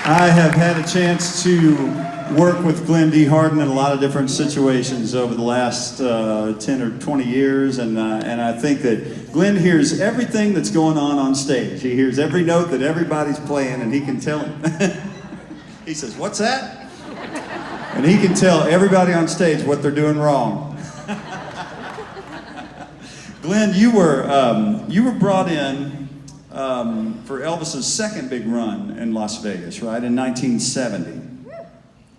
I have had a chance to work with Glen Hardin in a lot of different situations over the last 10 or 20 years, and I think that Glen hears everything that's going on stage. He hears every note that everybody's playing, and he can tell him. He says, "What's that?" And he can tell everybody on stage what they're doing wrong. Glen, you were brought in for Elvis's second big run in Las Vegas, right, in 1970.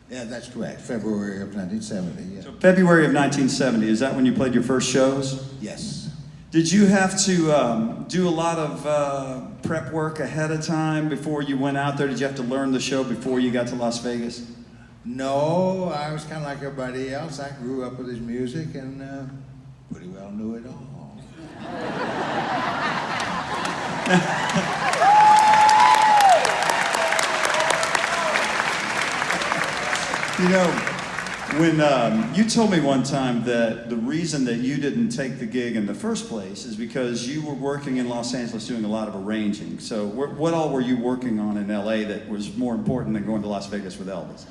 Yeah, that's correct. February of 1970, yeah. So February of 1970, is that when you played your first shows? Yes. Did you have to do a lot of prep work ahead of time before you went out there? Did you have to learn the show before you got to Las Vegas? No, I was kind of like everybody else. I grew up with his music and pretty well knew it all. You know, when you told me one time that the reason that you didn't take the gig in the first place is because you were working in Los Angeles doing a lot of arranging. So what all were you working on in LA that was more important than going to Las Vegas with Elvis?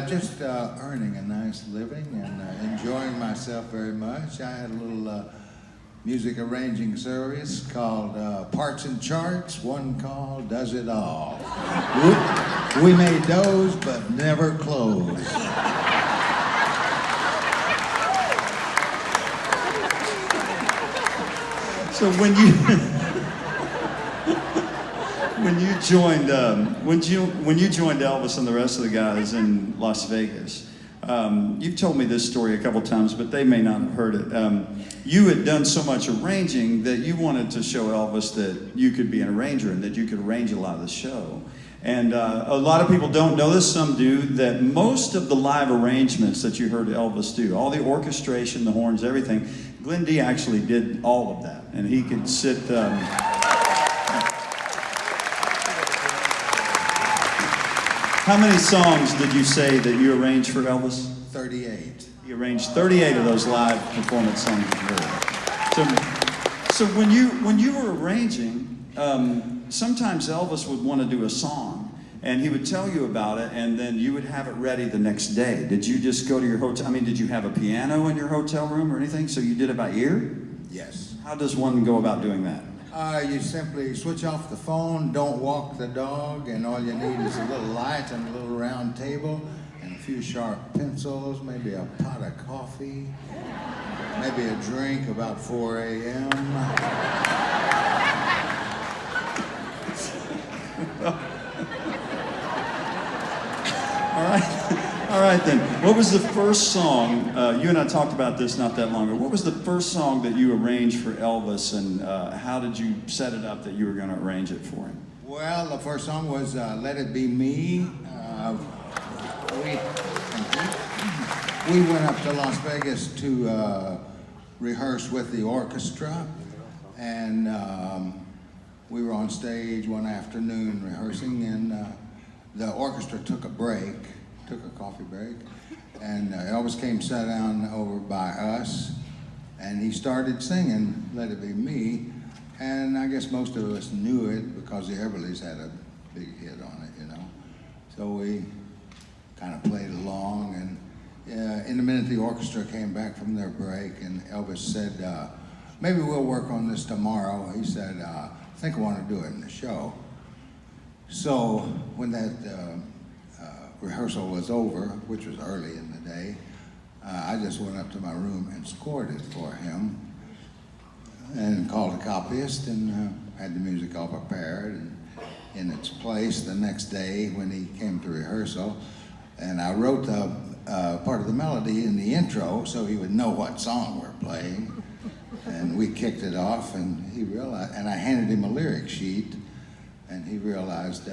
Just earning a nice living and enjoying myself very much. I had a little music arranging service called Parts and Charts, one called Does It All. We made those, but never closed. So when you joined Elvis and the rest of the guys in Las Vegas, you've told me this story a couple times, but they may not have heard it. You had done so much arranging that you wanted to show Elvis that you could be an arranger and that you could arrange a lot of the show. And a lot of people don't know this, some do, that most of the live arrangements that you heard Elvis do, all the orchestration, the horns, everything, Glen D actually did all of that. And he could sit... How many songs did you say that you arranged for Elvis? 38. You arranged 38 of those live performance songs you heard. So when you were arranging, sometimes Elvis would want to do a song, and he would tell you about it, and then you would have it ready the next day. Did you just go to your hotel? I mean, did you have a piano in your hotel room or anything? So you did it by ear? Yes. How does one go about doing that? You simply switch off the phone, don't walk the dog, and all you need is a little light and a little round table and a few sharp pencils, maybe a pot of coffee, maybe a drink about 4 a.m. All right then. What was the first song, you and I talked about this not that long ago, what was the first song that you arranged for Elvis, and how did you set it up that you were going to arrange it for him? Well, the first song was Let It Be Me. We went up to Las Vegas to rehearse with the orchestra, and we were on stage one afternoon rehearsing, and the orchestra took a coffee break, and Elvis came, sat down over by us, and he started singing Let It Be Me, and I guess most of us knew it because the Everlys had a big hit on it, you know. So we kind of played along, and in a minute the orchestra came back from their break, and Elvis said, maybe we'll work on this tomorrow. He said, I think I want to do it in the show. So when that rehearsal was over, which was early in the day, I just went up to my room and scored it for him and called a copyist and had the music all prepared and in its place the next day when he came to rehearsal. And I wrote the part of the melody in the intro so he would know what song we're playing. And we kicked it off, and he realized, and I handed him a lyric sheet, and he realized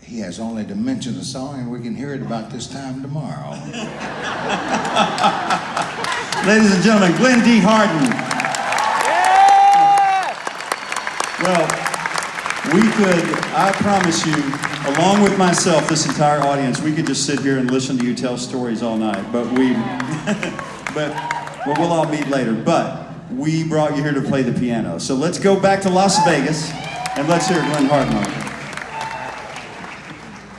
he has only to mention the song and we can hear it about this time tomorrow. Ladies and gentlemen, Glen D. Hardin. Well, we could, I promise you, along with myself, this entire audience, we could just sit here and listen to you tell stories all night, but we'll all meet later. But we brought you here to play the piano. So let's go back to Las Vegas. And let's hear Glen Hardin.